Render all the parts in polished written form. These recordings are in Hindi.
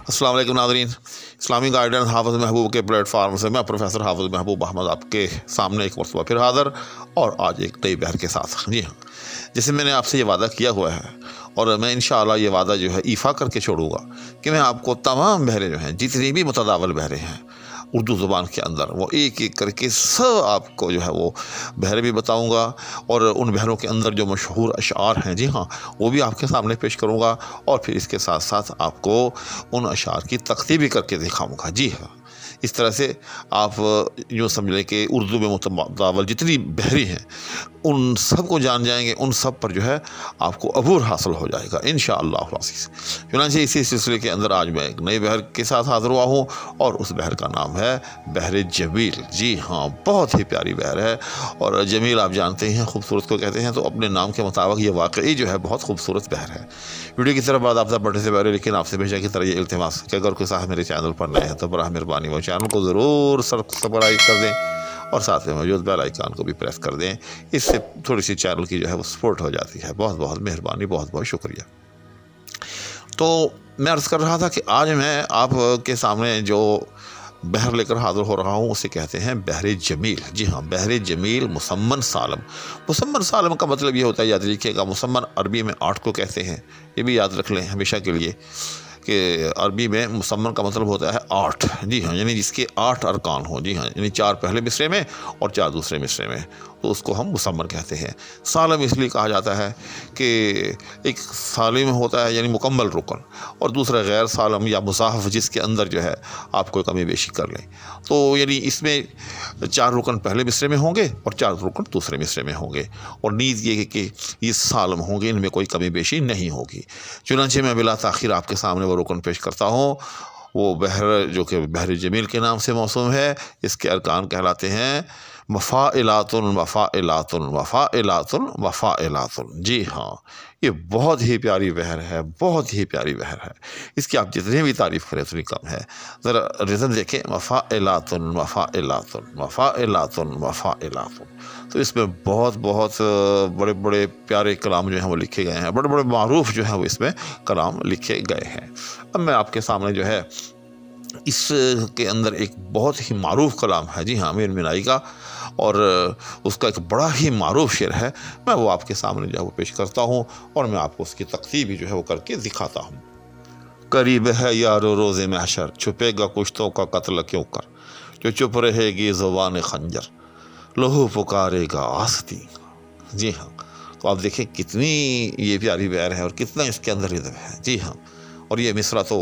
अस्सलाम वालेकुम नाज़रीन, इस्लामी गाइडेंस हाफ़िज़ महबूब के प्लेटफार्म से मैं प्रोफेसर हाफ़िज़ महबूब अहमद आपके सामने एक मरतबा फिर हाज़िर और आज एक नई बहर के साथ। जी हाँ, जैसे मैंने आपसे ये वादा किया हुआ है और मैं इंशाअल्लाह ये वादा जो है ईफ़ा करके छोड़ूँगा कि मैं आपको तमाम बहरें जो हैं, जितनी भी मुतदावल बहरें हैं उर्दू ज़ुबान के अंदर, वो एक एक करके सब आपको जो है वो बहरें भी बताऊँगा और उन बहरों के अंदर जो मशहूर अशआर हैं, जी हाँ, वो भी आपके सामने पेश करूँगा और फिर इसके साथ साथ आपको उन अशआर की तख्ती भी करके दिखाऊँगा। जी हाँ, इस तरह से आप यूँ समझ लें कि उर्दू में मुतदावल जितनी बहरें हैं उन सब को जान जाएंगे, उन सब पर जो है आपको अबूर हासिल हो जाएगा इंशाअल्लाह अज़ीज़। चुनांचे इसी सिलसिले के अंदर आज मैं एक नई बहर के साथ हाज़िर हुआ हूँ और उस बहर का नाम है बहर जमील। जी हाँ, बहुत ही प्यारी बहर है और जमील आप जानते हैं खूबसूरत को कहते हैं, तो अपने नाम के मुताबिक ये वाकई जो है बहुत खूबसूरत बहर है। वीडियो की तरफ बाद आपसे बढ़ने से पहले लेकिन आपसे हमेशा की तरह ये इल्तिमास कि अगर कोई साहब मेरे चैनल पर नए हैं तो बराह मेहरबानी वो चैनल को ज़रूर सब्सक्राइब कर दें और साथ में मौजूद बेल आइकन को भी प्रेस कर दें। इससे थोड़ी सी चैनल की जो है वो सपोर्ट हो जाती है। बहुत बहुत मेहरबानी, बहुत बहुत शुक्रिया। तो मैं अर्ज़ कर रहा था कि आज मैं आपके सामने जो बहर लेकर हाज़िर हो रहा हूँ उसे कहते हैं बहर जमील। जी हाँ, बहर जमील मुसम्मन सालम। मुसम्मन सालम का मतलब ये होता है, याद रखिएगा, मुसम्मन अरबी में 8 को कहते हैं, ये भी याद रख लें हमेशा के लिए कि अरबी में मुसम्मन का मतलब होता है 8। जी हाँ, यानी जिसके 8 अरकान हों। जी हाँ, यानी 4 पहले मिसरे में और 4 दूसरे मिसरे में, तो उसको हम मुसम्मन कहते हैं। सालम इसलिए कहा जाता है कि एक सालिम होता है यानी मुकम्मल रुकन और दूसरा गैर सालम या मुसाहफ जिसके अंदर जो है आप कोई कमी बेशी कर लें। तो यानी इसमें 4 रुकन पहले मिसरे में होंगे और 4 रुकन दूसरे मिसरे में होंगे और नीज़ ये है कि ये सालम होंगे, इनमें कोई कमी बेशी नहीं होगी। चुनांचे मैं बिला ताख़ीर आपके सामने वो रुकन पेश करता हूँ। वो बहर जो कि बहर जमील के नाम से मौसूम है, इसके अरकान कहलाते हैं मफ़ाइलातुन वफ़ाइलातुन वफ़ाइलातुन वफ़ाइलातुन। जी हाँ, ये बहुत ही प्यारी बहर है, बहुत ही प्यारी बहर है। इसकी आप जितनी भी तारीफ़ करें उतनी कम है। ज़रा रिज़न देखें, मफ़ाइलातुन वफ़ाइलातुन वफ़ाइलातुन वफ़ाइलातुन। तो इसमें बहुत बहुत बड़े बड़े प्यारे कलाम जो हैं वो लिखे गए हैं, बड़े बड़े मारूफ जो हैं वो इसमें कलाम लिखे गए हैं। अब मैं आपके सामने जो है इसके अंदर एक बहुत ही मारूफ कलाम है, जी हाँ, मीर मीनाई का, और उसका एक बड़ा ही मारूफ शेर है। मैं वो आपके सामने जो है वो पेश करता हूँ और मैं आपको उसकी तक़सीर भी जो है वो करके दिखाता हूँ। करीब है यारो रोज़े महशर, छुपेगा कुश्तों का कत्ल क्यों कर, जो चुप रहेगी ज़ुबान खंजर, लहू पुकारेगा आस्ती। जी हाँ, तो आप देखें कितनी ये प्यारी बहर है और कितना इसके अंदर रिदम है। जी हाँ, और ये मिसरा तो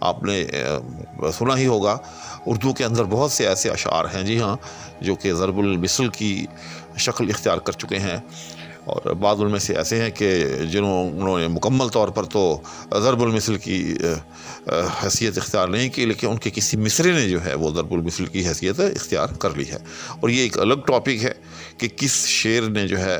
आपने सुना ही होगा। उर्दू के अंदर बहुत से ऐसे अशार हैं, जी हाँ, जो कि ज़रबुल मिसल की शक्ल इख्तियार कर चुके हैं और बाद उनमें से ऐसे हैं कि जिन्होंने मुकम्मल तौर पर तो ज़रबुल मिसल की हैसियत इख्तियार नहीं की, लेकिन उनके किसी मिसरे ने जो है वो ज़रबुल मिसल की हैसियत इख्तियार कर ली है। और ये एक अलग टॉपिक है कि किस शेर ने जो है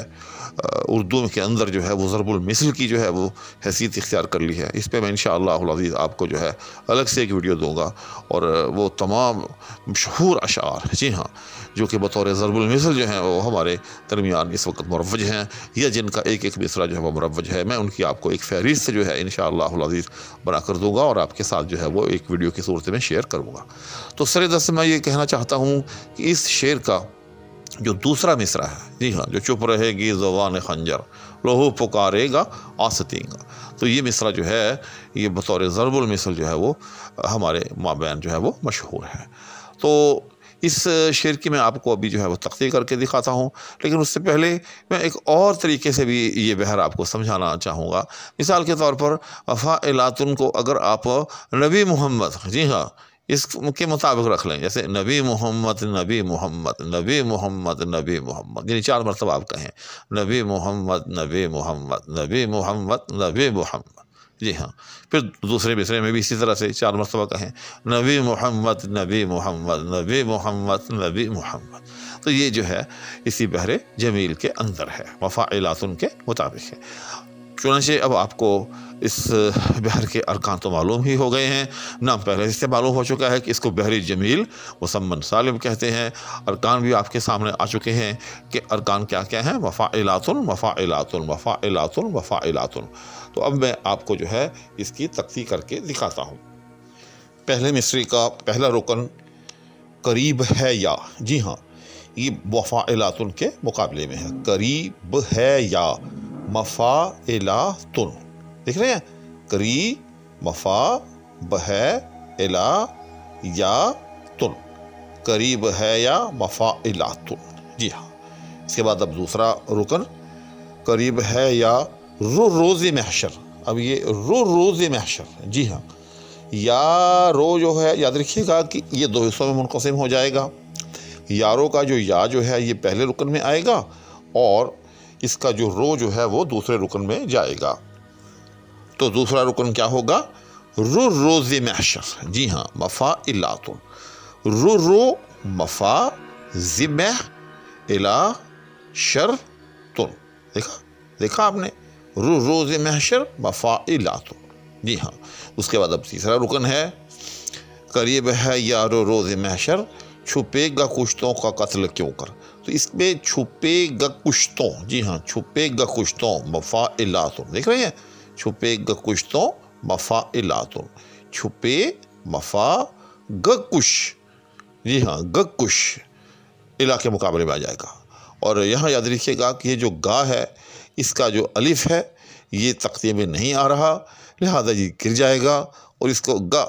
उर्दू के अंदर जो है वो ज़रबुल मिसल की जो है वो हैसियत इख्तियार कर ली है। इस पर मैं इंशाअल्लाह अज़ीज़ आपको जो है अलग से एक वीडियो दूँगा और वो तमाम मशहूर अशार, जी हाँ, जो कि बतौर ज़रबुल मिसल जो हैं वो हमारे दरमियान इस वक्त मुरव्वज हैं या जिनका एक एक मिसरा जो है वो मुरव्वज है, मैं उनकी आपको एक फ़हरिस्त जो है इंशाअल्लाह अज़ीज़ बना कर दूँगा और आपके साथ जो है वो एक वीडियो की सूरत में शेयर करूँगा। तो सरेदस्त मैं ये कहना चाहता हूँ कि इस शेर का जो दूसरा मिसरा है, जी हाँ, जो चुप रहेगी ज़ुबान खंजर, लहू पुकारेगा आस्तींगा, तो ये मिसरा जो है ये बतौर ज़रबुल मिसल जो है वो हमारे माबैन जो है वो मशहूर है। तो इस शेर की मैं आपको अभी जो है वो तख्ती करके दिखाता हूँ, लेकिन उससे पहले मैं एक और तरीके से भी ये बहर आपको समझाना चाहूँगा। मिसाल के तौर पर वफ़ाइलातुन को अगर आप नबी मोहम्मद, जी हाँ, इसके मुताबिक रख लें, जैसे नबी मोहम्मद नबी मोहम्मद नबी मोहम्मद नबी मोहम्मद, यानी 4 मरतबा आप कहें नबी मोहम्मद नबी मोहम्मद नबी मोहम्मद नबी मोहम्मद। जी हाँ, फिर दूसरे मिसरे में भी इसी तरह से 4 मरतबा कहें नबी मोहम्मद नबी मोहम्मद नबी मोहम्मद नबी मोहम्मद। तो ये जो है इसी बहर जमील के अंदर है, वफ़ाइलातुन के मुताबिक है। चुनांचे अब आपको इस बहर के अरकान तो मालूम ही हो गए हैं, नाम पहले से मालूम हो चुका है कि इसको बहर जमील मुसम्मन सालिम कहते हैं। अरकान भी आपके सामने आ चुके हैं कि अरकान क्या क्या हैं, वफ़ाइलातुन वफ़ाइलातुन वफ़ाइलातुन वफ़ाइलातुन। तो अब मैं आपको जो है इसकी तख्ती करके दिखाता हूँ। पहले मिसरे का पहला रुकन करीब है या, जी हाँ, ये मफ़ाइलातुन के मुकाबले में है। करीब है या मफ़ाइलातुन, देख रहे हैं, करीब मफ़ा बह इला या तुन, करीब है या मफ़ाइलातुन, जी हाँ। इसके बाद अब दूसरा रुकन करीब है या रोज़ महशर। अब ये रोज़ महशर, जी हाँ, या रो जो है याद रखिएगा कि ये दो हिस्सों में मुनक़सिम हो जाएगा। यारों का जो या जो है ये पहले रुकन में आएगा और इसका जो रो जो है वो दूसरे रुकन में जाएगा। तो दूसरा रुकन क्या होगा? रोज़ महशर, जी हाँ, मफ़ाइलातुन, रो मफ़ा ज़िमह इला शर तुन, देखा आपने, रोज़ महशर मफ़ाइलातुन, जी हाँ। उसके बाद अब तीसरा रुकन है करीब है या रोज़ महशर छुपेगा कुश्तों का कत्ल क्यों कर। तो इसमें छुपेगा कुश्तों, जी हाँ, छुपेगा कुश्तों मफ़ाइलातुन, देख रहे हैं, छुपेगा कुश्तों मफ़ाइलातुन, छुपे मफ़ा गकुश, जी हाँ, गकुश इला के मुकाबले में आ जाएगा। और यहाँ याद रखिएगा कि ये जो गा है इसका जो अलिफ है ये तख्ते में नहीं आ रहा, लिहाजा ये गिर जाएगा और इसको गा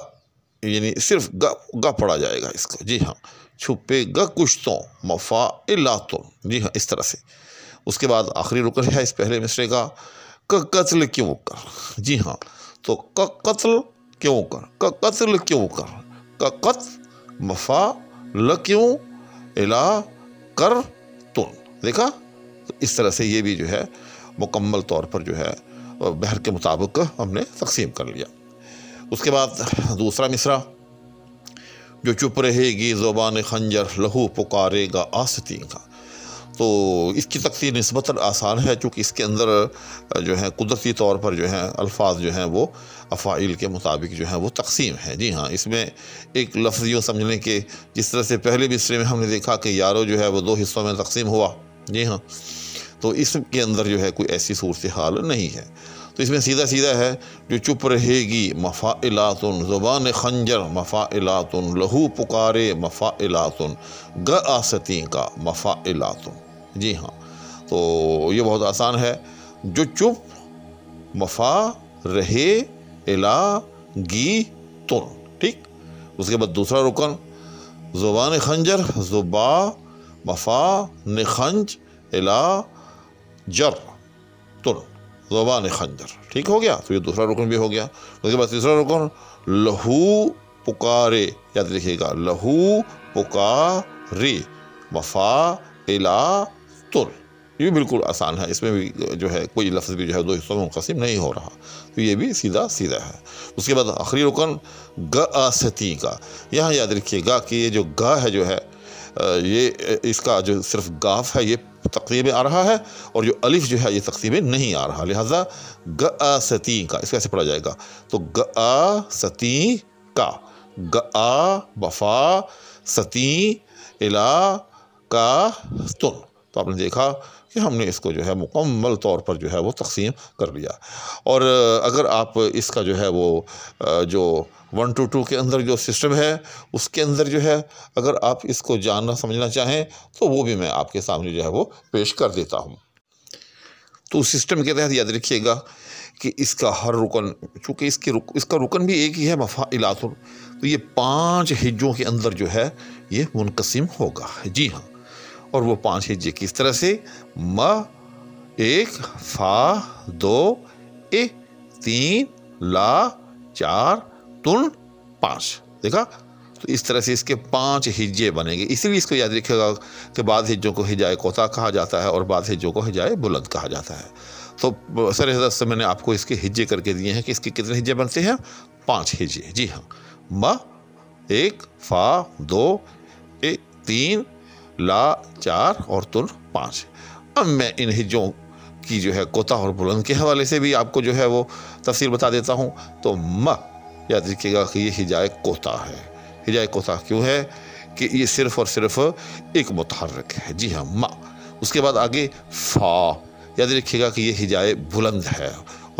यानी सिर्फ गा पढ़ा जाएगा इसको, जी हाँ, छुपे गा कुश्तों मफ़ाइलातुन, जी हाँ, इस तरह से। उसके बाद आखिरी रुकन है इस पहले मिसरे का कत्ल क्यों कर, जी हाँ, तो कत्ल क्यों कर, कत्ल क्यों कर, कत मफ़ा ल क्यों इला कर तुन, देखा। तो इस तरह से ये भी जो है मुकम्मल तौर पर जो है बहर के मुताबिक हमने तकसीम कर लिया। उसके बाद दूसरा मिसरा जो चुप रहेगी ज़ुबान खंजर लहू पुकारेगा आस्तीन का। तो इसकी तकसीम निस्बतन आसान है चूँकि इसके अंदर जो है कुदरती तौर पर जो है अल्फाज जो हैं वो अफ़ाइल के मुताबिक जो है वो तकसीम है, जी हाँ। इसमें एक लफ्ज़ यूँ समझ लें कि जिस तरह से पहले मिसरे में हमने देखा कि यारो जो है वो दो हिस्सों में तकसीम हुआ, जी हाँ, तो इसके अंदर जो है कोई ऐसी सूरत हाल नहीं है। तो इसमें सीधा सीधा है जो चुप रहेगी मफ़ाइलातुन ज़ुबान खंजर मफ़ाइलातुन लहू पुकारे मफ़ाइलातुन ग आसती का मफ़ाइलातुन, जी हाँ। तो ये बहुत आसान है, जो चुप मफ़ा रहे इला गी तुन, ठीक। उसके बाद दूसरा रुकन ज़ुबान खंजर ज़ुबा मफ़ा निखंज इला जर तुन ज़ुबान खंजर, ठीक हो गया। तो ये दूसरा रुकन भी हो गया। उसके बाद तीसरा रुकन लहू पुकारे, याद रखिएगा, लहू पुकारे मफ़ा इला तुन, ये भी बिल्कुल आसान है, इसमें भी जो है कोई लफ्ज़ भी जो है दो हिस्सों में मुनक़सिम नहीं हो रहा, तो ये भी सीधा सीधा है। उसके बाद आखिरी रुकन ग आसती का। यहाँ याद रखिएगा कि ये जो गा है जो है ये इसका जो सिर्फ गाफ है ये तक़दीर में आ रहा है और जो अलिफ जो है ये तक़दीर में नहीं आ रहा, लिहाजा ग आ सती का इसको ऐसे पढ़ा जाएगा। तो ग आ सती का, ग आ वफ़ा सती इला का तुन। तो आपने देखा कि हमने इसको जो है मुकम्मल तौर पर जो है वो तक़सीम कर लिया। और अगर आप इसका जो है वो जो 1 to 2 के अंदर जो सिस्टम है उसके अंदर जो है अगर आप इसको जानना समझना चाहें तो वो भी मैं आपके सामने जो है वो पेश कर देता हूँ। तो उस सिस्टम के तहत याद रखिएगा कि इसका हर रुकन, चूँकि इसका रुकन भी एक ही है मफ़ाइलातुन, तो ये 5 हिज्जों के अंदर जो है ये मुनक़सिम होगा, जी हाँ। और वो 5 हिज्जे किस तरह से, म 1 फ़ा 2 ए 3 ला 4 तुन 5, देखा। तो इस तरह से इसके 5 हिज्जे बनेंगे। इसीलिए इसको याद रखिएगा कि बाद हिज्जों को हिजाए कोता कहा जाता है और बाद हिज्जों को हिजाए बुलंद कहा जाता है। तो सरहद से मैंने आपको इसके हिज्जे करके दिए हैं कि इसके कितने हिज्जे बनते हैं, 5 हिज्जे, जी हाँ। म 1 फ़ा 2 ए 3 ला 4 और तुन 5। अब मैं इन हिज्जों की जो है कोता और बुलंद के हवाले से भी आपको जो है वो तफसील बता देता हूँ। तो म याद रखिएगा कि ये हिजाए कोता है। हिजाए कोता क्यों है कि ये सिर्फ़ और सिर्फ एक मुतहर्रिक है, जी हाँ, म। उसके बाद आगे फ़ा, याद रखिएगा कि ये हिजाए बुलंद है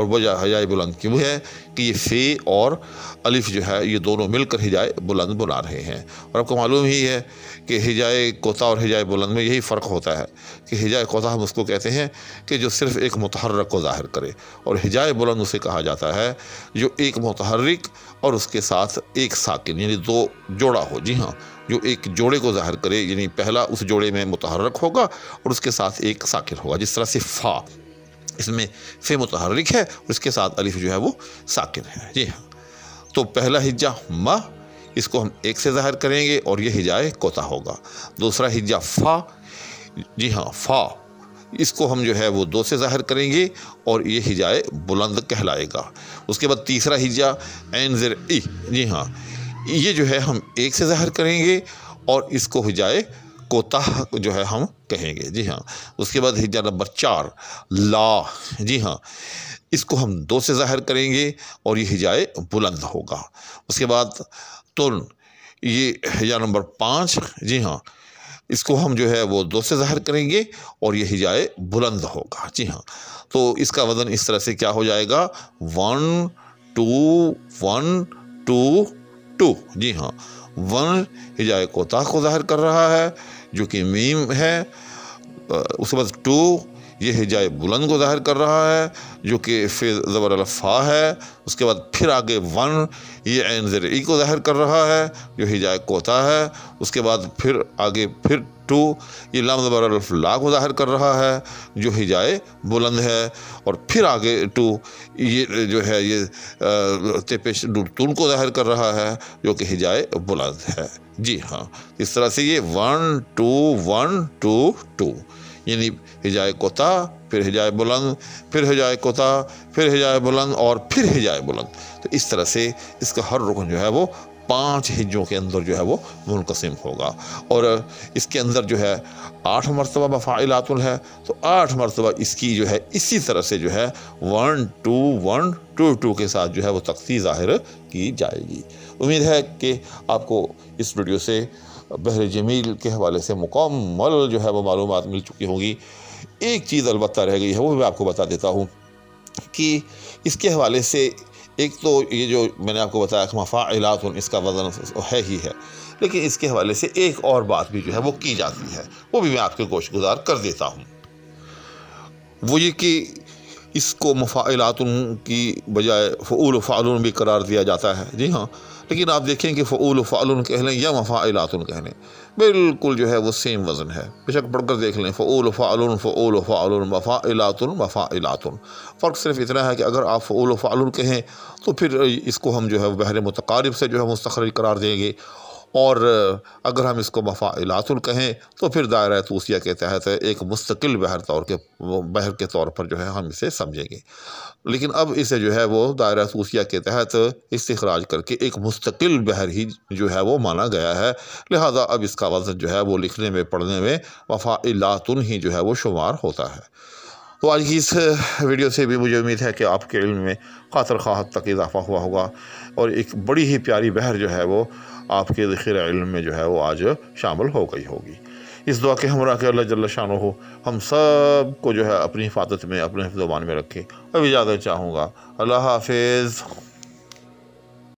और वजह हिजाए बुलंद की वो है कि ये फ़े और अलिफ जो है ये दोनों मिलकर हिजाए बुलंद बना रहे हैं। और आपको मालूम ही है कि हिजाए कोता और हिजाए बुलंद में यही फ़र्क होता है कि हिजाए कोता हम उसको कहते हैं कि जो सिर्फ़ एक मुतहर्रक को ज़ाहिर करे, और हिजाए बुलंद उसे कहा जाता है जो एक मुतहर्रिक और उसके साथ एक साकिन यानी दो जोड़ा हो। जी हाँ, जो एक जोड़े को ज़ाहिर करे, यानी पहला उस जोड़े में मुतहर्रक होगा और उसके साथ एक साकिन होगा। जिस तरह से फ़ा, इसमें फ़े मुतहर्रिक है और इसके साथ अलिफ जो है वो साकिन है। जी हाँ, तो पहला हिज्जा मा, इसको हम एक से ज़ाहिर करेंगे और ये हिजाए कोता होगा। दूसरा हिज्जा फ़ा, जी हाँ फ़ा, इसको हम जो है वो दो से ज़ाहिर करेंगे और ये हिजाए बुलंद कहलाएगा। उसके बाद तीसरा हिज्जा ऐन ज़ेर ई, जी हाँ, ये जो है हम एक से ज़ाहिर करेंगे और इसको हिजाए कोता जो है हम कहेंगे। जी हाँ, उसके बाद हिज्जा नंबर 4 ला, जी हाँ, इसको हम दो से ज़ाहिर करेंगे और ये हिजाए बुलंद होगा। उसके बाद तुन, ये हिजा नंबर 5, जी हाँ, इसको हम जो है वो दो से ज़ाहिर करेंगे और ये हिजाए बुलंद होगा। जी हाँ, तो इसका वज़न इस तरह से क्या हो जाएगा 1 2 1 2 2। जी हाँ, 1 हिजाए कोता को ज़ाहिर कर रहा है जो कि मीम है। उसके बाद 2 ये हिजाए बुलंद को ज़ाहिर कर रहा है जो कि फ़े ज़बर अल फ़ा है। उसके बाद फिर आगे 1 ये ऐन ज़ेर ई को ज़ाहिर कर रहा है जो हिजाए कोता है। उसके बाद फिर आगे फिर 2 ये लाम ज़बर अल ला को ज़ाहिर कर रहा है जो हिजाए बुलंद है। और फिर आगे 2 ये जो है ये ते पेश तुन को ज़ाहिर कर रहा है जो कि हिजाए बुलंद है। जी हाँ, इस तरह से ये 1 2 1 2 2 यानी हिजाए कोता, फिर हिजाए बुलंद, फिर हिजाए कोता, फिर हिजाए बुलंद और फिर हिजाए बुलंद। तो इस तरह से इसका हर रुकन जो है वो 5 हिज्जों के अंदर जो है वो मुनक़सिम होगा। और इसके अंदर जो है 8 मरतबा मफ़ाइलातुन है, तो 8 मरतबा इसकी जो है इसी तरह से जो है 1 2 1 2 2 के साथ जो है वो तख्ती ज़ाहिर की जाएगी। उम्मीद है कि आपको इस वीडियो से बहर जमील के हवाले से मुकम्मल जो है वो मालूमात मिल चुकी होंगी। एक चीज़ अलबत्ता रह गई है, वो मैं आपको बता देता हूँ कि इसके हवाले से एक तो ये जो मैंने आपको बताया कि मफ़ाइलातुन इसका वज़न है ही है, लेकिन इसके हवाले से एक और बात भी जो है वो की जाती है, वो भी मैं आपके गोशगुजार कर देता हूँ। वो ये कि इसको मफ़ाइलातुन की बजाय फ़ऊल फ़ालुन भी करार दिया जाता है। जी हाँ, लेकिन आप देखें कि फ़ऊल फ़ालुन कह लें या मफ़ाइलातुन कह लें, बिल्कुल जो है वो सेम वज़न है। बेशक पढ़कर देख लें, फ़ऊल फ़ालुन फ़ऊल फ़ालुन मफ़ाइलातुन मफ़ाइलातुन। फ़र्क सिर्फ इतना है कि अगर आप फ़ऊल फ़ालुन कहें तो फिर इसको हम जो है बहर मुतक़ारिब से जो है मुस्तख़रज करार देंगे, और अगर हम इसको मफ़ाइलातुन कहें तो फिर दायरा तूसिया के तहत एक मुस्तकिल बहर के तौर पर जो है हम इसे समझेंगे। लेकिन अब इसे जो है वो दायरा तूसिया के तहत इस्तिखराज करके एक मुस्तकिल बहर ही जो है वो माना गया है। लिहाजा अब इसका वज़न जो है वो लिखने में पढ़ने में मफ़ाइलातुन ही जो है वो शुमार होता है। तो आज की इस वीडियो से भी मुझे उम्मीद है कि आपके इल्म में ख़ातर ख़्वाह हद तक इजाफ़ा हुआ होगा और एक बड़ी ही प्यारी बहर जो है वो आपके ज़ख़ीरा इल्म में जो है वो आज शामिल हो गई होगी। इस दुआ के हमरा के अल्लाह जल्ल शानुहु हम सब को जो है अपनी हिफाजत में, अपने ज़बान में रखे। अब इजाज़त चाहूँगा। अल्लाह हाफ़िज़।